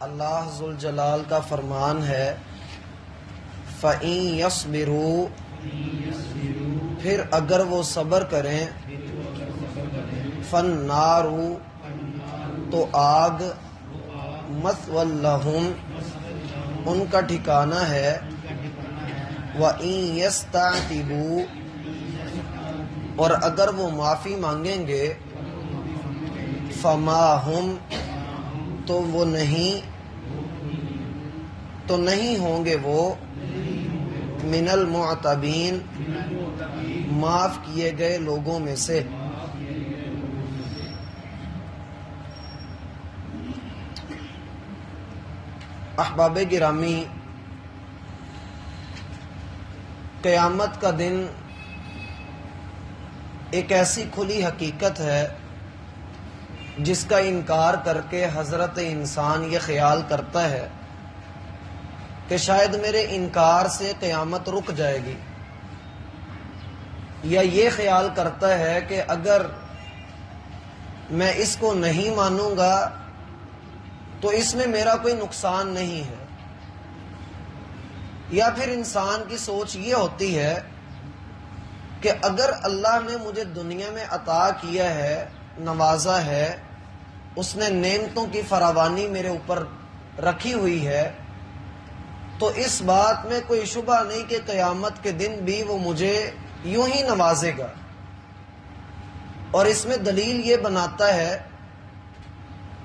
اللہ ذوالجلال کا فرمان ہے فَإِن يَصْبِرُوا، پھر اگر وہ صبر کریں، فَالنَّارُ، تو آگ، مَثْوًى لَهُمْ، ان کا ٹھکانہ ہے، وَإِن يَسْتَعْتِبُوا، اور اگر وہ معافی مانگیں گے، فَمَا هُمْ، تو وہ نہیں ہوں گے وہ من المعتبین، معاف کیے گئے لوگوں میں سے۔ احباب گرامی، قیامت کا دن ایک ایسی کھلی حقیقت ہے جس کا انکار کر کے حضرت انسان یہ خیال کرتا ہے کہ شاید میرے انکار سے قیامت رک جائے گی، یا یہ خیال کرتا ہے کہ اگر میں اس کو نہیں مانوں گا تو اس میں میرا کوئی نقصان نہیں ہے، یا پھر انسان کی سوچ یہ ہوتی ہے کہ اگر اللہ نے مجھے دنیا میں عطا کیا ہے، نوازا ہے، اس نے نعمتوں کی فراوانی میرے اوپر رکھی ہوئی ہے، تو اس بات میں کوئی شبہ نہیں کہ قیامت کے دن بھی وہ مجھے یوں ہی نوازے گا، اور اس میں دلیل یہ بناتا ہے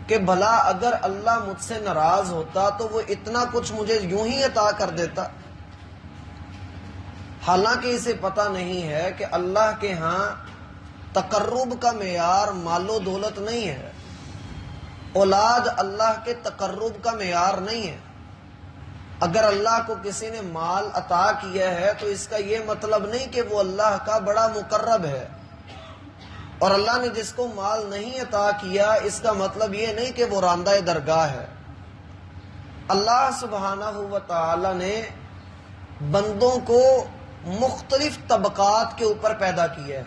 کہ بھلا اگر اللہ مجھ سے ناراض ہوتا تو وہ اتنا کچھ مجھے یوں ہی عطا کر دیتا، حالانکہ اسے پتہ نہیں ہے کہ اللہ کے ہاں تقرب کا معیار مال و دولت نہیں ہے، اولاد اللہ کے تقرب کا معیار نہیں ہے۔ اگر اللہ کو کسی نے مال عطا کیا ہے تو اس کا یہ مطلب نہیں کہ وہ اللہ کا بڑا مقرب ہے، اور اللہ نے جس کو مال نہیں عطا کیا اس کا مطلب یہ نہیں کہ وہ راندہ درگاہ ہے۔ اللہ سبحانہ و تعالی نے بندوں کو مختلف طبقات کے اوپر پیدا کیا ہے،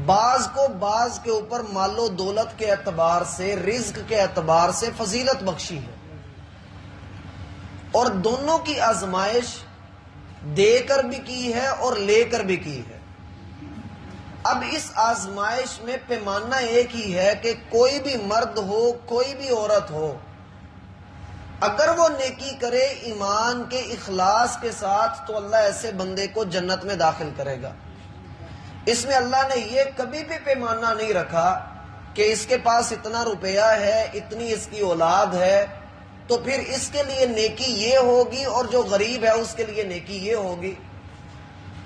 بعض کو بعض کے اوپر مال و دولت کے اعتبار سے، رزق کے اعتبار سے فضیلت بخشی ہے، اور دونوں کی آزمائش دے کر بھی کی ہے اور لے کر بھی کی ہے۔ اب اس آزمائش میں پیمانہ ایک ہی ہے کہ کوئی بھی مرد ہو، کوئی بھی عورت ہو، اگر وہ نیکی کرے ایمان کے اخلاص کے ساتھ تو اللہ ایسے بندے کو جنت میں داخل کرے گا۔ اس میں اللہ نے یہ کبھی بھی پیمانہ نہیں رکھا کہ اس کے پاس اتنا روپیہ ہے، اتنی اس کی اولاد ہے تو پھر اس کے لیے نیکی یہ ہوگی، اور جو غریب ہے اس کے لیے نیکی یہ ہوگی۔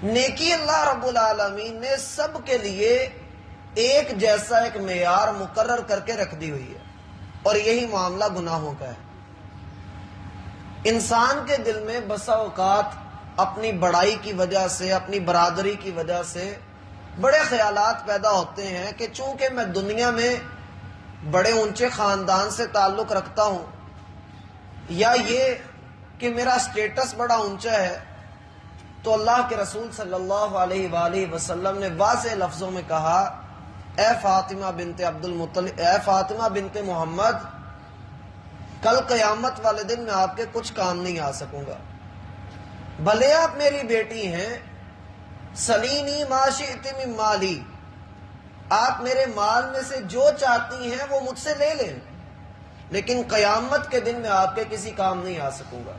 نیکی اللہ رب العالمین نے سب کے لیے ایک جیسا ایک معیار مقرر کر کے رکھ دی ہوئی ہے، اور یہی معاملہ گناہوں کا ہے۔ انسان کے دل میں بسا اوقات اپنی بڑائی کی وجہ سے، اپنی برادری کی وجہ سے بڑے خیالات پیدا ہوتے ہیں کہ چونکہ میں دنیا میں بڑے اونچے خاندان سے تعلق رکھتا ہوں، یا یہ کہ میرا سٹیٹس بڑا اونچا ہے، تو اللہ کے رسول صلی اللہ علیہ وآلہ وسلم نے واضح لفظوں میں کہا، اے فاطمہ بنت عبد المطلب، اے فاطمہ بنت محمد، کل قیامت والے دن میں آپ کے کچھ کام نہیں آ سکوں گا، بھلے آپ میری بیٹی ہیں، سلینی ما شئت من مالی، آپ میرے مال میں سے جو چاہتی ہیں وہ مجھ سے لے لیں، لیکن قیامت کے دن میں آپ کے کسی کام نہیں آ سکوں گا۔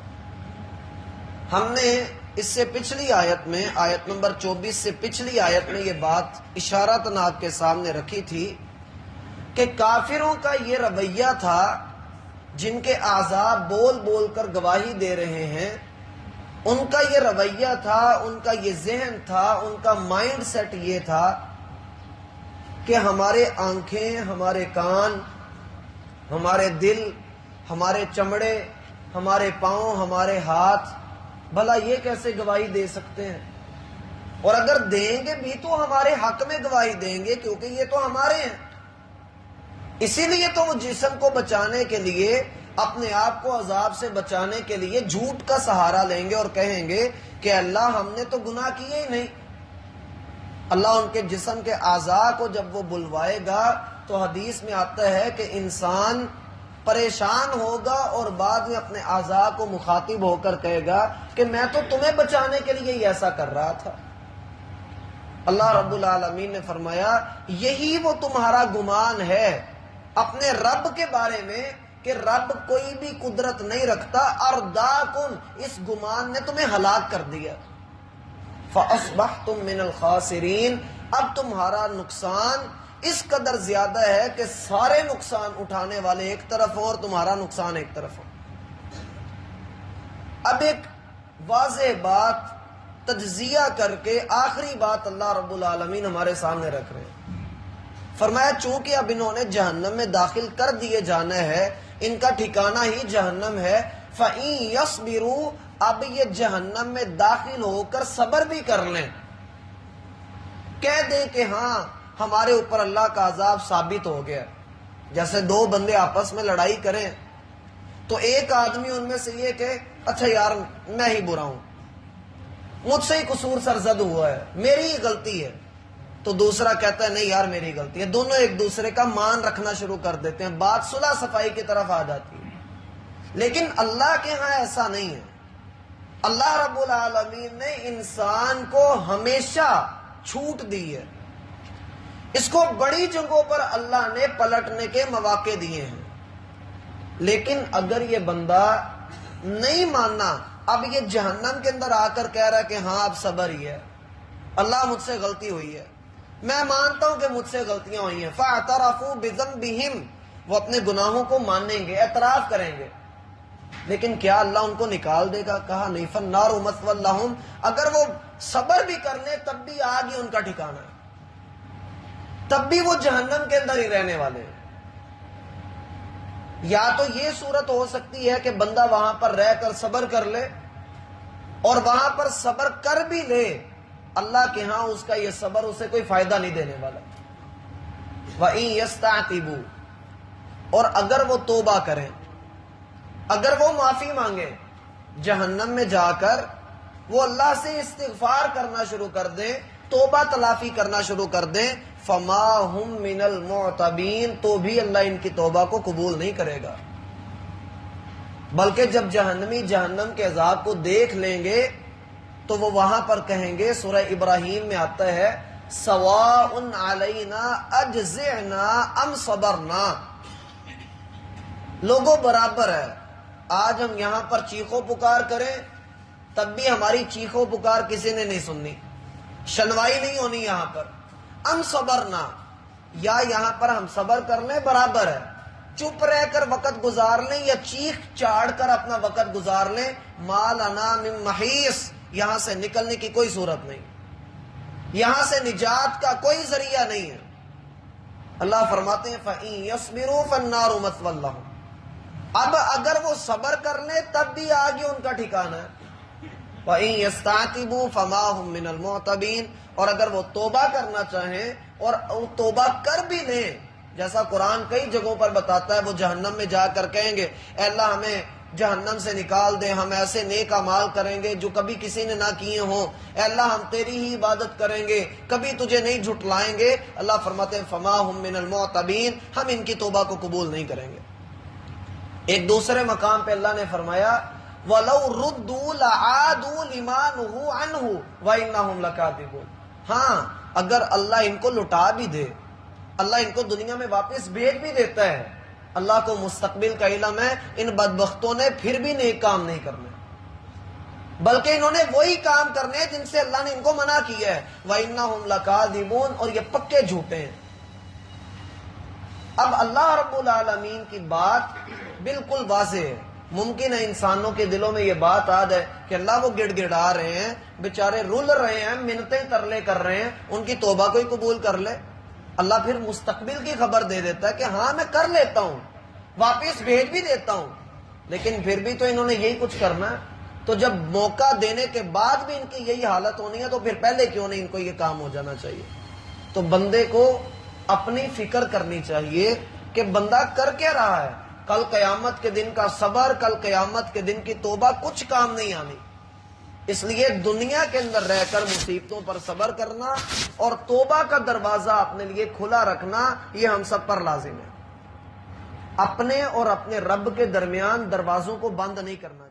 ہم نے اس سے پچھلی آیت میں، آیت نمبر 24 سے پچھلی آیت میں یہ بات اشارتاً آپ کے سامنے رکھی تھی کہ کافروں کا یہ رویہ تھا، جن کے اعضاء بول بول کر گواہی دے رہے ہیں، ان کا یہ رویہ تھا، ان کا یہ ذہن تھا، ان کا مائنڈ سیٹ یہ تھا کہ ہمارے آنکھیں، ہمارے کان، ہمارے دل، ہمارے چمڑے، ہمارے پاؤں، ہمارے ہاتھ، بھلا یہ کیسے گواہی دے سکتے ہیں؟ اور اگر دیں گے بھی تو ہمارے حق میں گواہی دیں گے، کیونکہ یہ تو ہمارے ہیں۔ اسی لیے تو وہ جسم کو بچانے کے لیے، اپنے آپ کو عذاب سے بچانے کے لیے جھوٹ کا سہارا لیں گے اور کہیں گے کہ اللہ ہم نے تو گناہ کیے ہی نہیں۔ اللہ ان کے جسم کے اعضاء کو جب وہ بلوائے گا تو حدیث میں آتا ہے کہ انسان پریشان ہوگا اور بعد میں اپنے اعضاء کو مخاطب ہو کر کہے گا کہ میں تو تمہیں بچانے کے لیے ہی ایسا کر رہا تھا۔ اللہ رب العالمین نے فرمایا یہی وہ تمہارا گمان ہے اپنے رب کے بارے میں کہ رب کوئی بھی قدرت نہیں رکھتا، ارداکم، اس گمان نے تمہیں ہلاک کر دیا۔ فَأَصْبَحْتُم مِّنَ الْخَاسِرِينَ، اب تمہارا نقصان اس قدر زیادہ ہے کہ سارے نقصان اٹھانے والے ایک طرف ہو اور تمہارا نقصان ایک طرف ہو۔ اب ایک واضح بات تجزیہ کر کے آخری بات اللہ رب العالمین ہمارے سامنے رکھ رہے ہیں۔ فرمایا چونکہ اب انہوں نے جہنم میں داخل کر دیے جانا ہے، ان کا ٹھکانہ ہی جہنم ہے، فَإِن يَصْبِرُوا، اب یہ جہنم میں داخل ہو کر صبر بھی کر لیں، کہہ دیں کہ ہاں ہمارے اوپر اللہ کا عذاب ثابت ہو گیا۔ جیسے دو بندے آپس میں لڑائی کریں تو ایک آدمی ان میں سے یہ کہ اچھا یار میں ہی برا ہوں، مجھ سے ہی قصور سرزد ہوا ہے، میری ہی غلطی ہے، تو دوسرا کہتا ہے نہیں یار میری غلطی ہے، دونوں ایک دوسرے کا مان رکھنا شروع کر دیتے ہیں، بات صلح صفائی کی طرف آ جاتی ہے۔ لیکن اللہ کے ہاں ایسا نہیں ہے۔ اللہ رب العالمین نے انسان کو ہمیشہ چھوٹ دی ہے، اس کو بڑی جنگوں پر اللہ نے پلٹنے کے مواقع دیے ہیں، لیکن اگر یہ بندہ نہیں ماننا، اب یہ جہنم کے اندر آ کر کہہ رہا ہے کہ ہاں اب صبر ہی ہے، اللہ مجھ سے غلطی ہوئی ہے، میں مانتا ہوں کہ مجھ سے غلطیاں ہوئی ہیں، فَاعْتَرَفُوا بِذَنبِهِمْ، وہ اپنے گناہوں کو مانیں گے، اعتراف کریں گے، لیکن کیا اللہ ان کو نکال دے گا؟ کہا نہیں، فَالنَّارُ مَثْوًى لَهُمْ، اگر وہ صبر بھی کر لیں تب بھی آگ ہی ان کا ٹھکانہ ہے، تب بھی وہ جہنم کے اندر ہی رہنے والے ہیں۔ یا تو یہ صورت ہو سکتی ہے کہ بندہ وہاں پر رہ کر صبر کر لے، اور وہاں پر صبر کر بھی لے، اللہ کے ہاں اس کا یہ صبر اسے کوئی فائدہ نہیں دینے والا۔ وَإِن يَسْتَعْتِبُوا، اور اگر وہ توبہ کریں، اگر وہ معافی مانگیں، جہنم میں جا کر وہ اللہ سے استغفار کرنا شروع کر دیں، توبہ تلافی کرنا شروع کر دیں، فَمَا هُم مِّنَ الْمُعْتَبِينَ، تو بھی اللہ ان کی توبہ کو قبول نہیں کرے گا، بلکہ جب جہنمی جہنم کے عذاب کو دیکھ لیں گے تو وہ وہاں پر کہیں گے، سورہ ابراہیم میں آتا ہے سَوَاءٌ عَلَيْنَا أَجْزِعْنَا أَمْ صَبَرْنَا، لوگوں برابر ہے، آج ہم یہاں پر چیخو پکار کریں تب بھی ہماری چیخو پکار کسی نے نہیں سننی، شنوائی نہیں ہونی یہاں پر، ام صبرنا، یا یہاں پر ہم صبر کر لیں برابر ہے، چپ رہ کر وقت گزار لیں یا چیخ چاڑ کر اپنا وقت گزار لیں، ما لنا من محیص، یہاں سے نکلنے کی کوئی صورت نہیں، یہاں سے نجات کا کوئی ذریعہ نہیں ہے۔ اللہ فرماتے ہیں فَإِن يَصْبِرُوا فَالنَّارُ مَثْوًى لَهُمْ، اب اگر وہ صبر کر لیں تب بھی آگے ان کا ٹھکانہ ہے، وَإِن يَسْتَعْتِبُوا فَمَا هُم مِّنَ الْمُعْتَبِينَ، اور اگر وہ توبہ کرنا چاہیں اور توبہ کر بھی لیں، جیسا قرآن کئی جگہوں پر بتاتا ہے، وہ جہنم میں جا کر کہیں گے اے اللہ ہمیں جہنم سے نکال دیں، ہم ایسے نیک اعمال کریں گے جو کبھی کسی نے نہ کیے ہوں، اے اللہ ہم تیری ہی عبادت کریں گے، کبھی تجھے نہیں جھٹلائیں گے، اللہ فرماتے ہیں فَمَا هُم مِّنَ الْمُعْتَبِينَ، ہم ان کی توبہ کو قبول نہیں کریں گے۔ ایک دوسرے مقام پہ اللہ نے فرمایا وَلَوْ رُدُّوا لَعَادُوا لِمَا نُهُوا عَنْهُ وَإِنَّهُمْ لَكَاذِبُونَ، ہاں اگر اللہ ان کو لٹا بھی دے، اللہ ان کو دنیا میں واپس بھیج بھی دیتا ہے، اللہ کو مستقبل کا علم ہے، ان بدبختوں نے پھر بھی نیک کام نہیں کرنے، بلکہ انہوں نے وہی کام کرنے ہیں جن سے اللہ نے ان کو منع کیا ہے، وَإِنَّهُمْ لَكَاذِبُونَ، اور یہ پکے جھوٹے ہیں۔ اب اللہ رب العالمین کی بات بالکل واضح ہے، ممکن ہے انسانوں کے دلوں میں یہ بات آ جائے کہ اللہ وہ گڑ گڑا رہے ہیں، بیچارے رول رہے ہیں، منتیں ترلے کر رہے ہیں، ان کی توبہ کوئی قبول کر لے۔ اللہ پھر مستقبل کی خبر دے دیتا ہے کہ ہاں میں کر لیتا ہوں، واپس بھیج بھی دیتا ہوں، لیکن پھر بھی تو انہوں نے یہی کچھ کرنا ہے، تو جب موقع دینے کے بعد بھی ان کی یہی حالت ہونی ہے تو پھر پہلے کیوں نہیں ان کو یہ کام ہو جانا چاہیے۔ تو بندے کو اپنی فکر کرنی چاہیے کہ بندہ کر کیا رہا ہے، کل قیامت کے دن کا صبر، کل قیامت کے دن کی توبہ کچھ کام نہیں آنی، اس لیے دنیا کے اندر رہ کر مصیبتوں پر صبر کرنا اور توبہ کا دروازہ اپنے لیے کھلا رکھنا یہ ہم سب پر لازم ہے۔ اپنے اور اپنے رب کے درمیان دروازوں کو بند نہیں کرنا چاہیے۔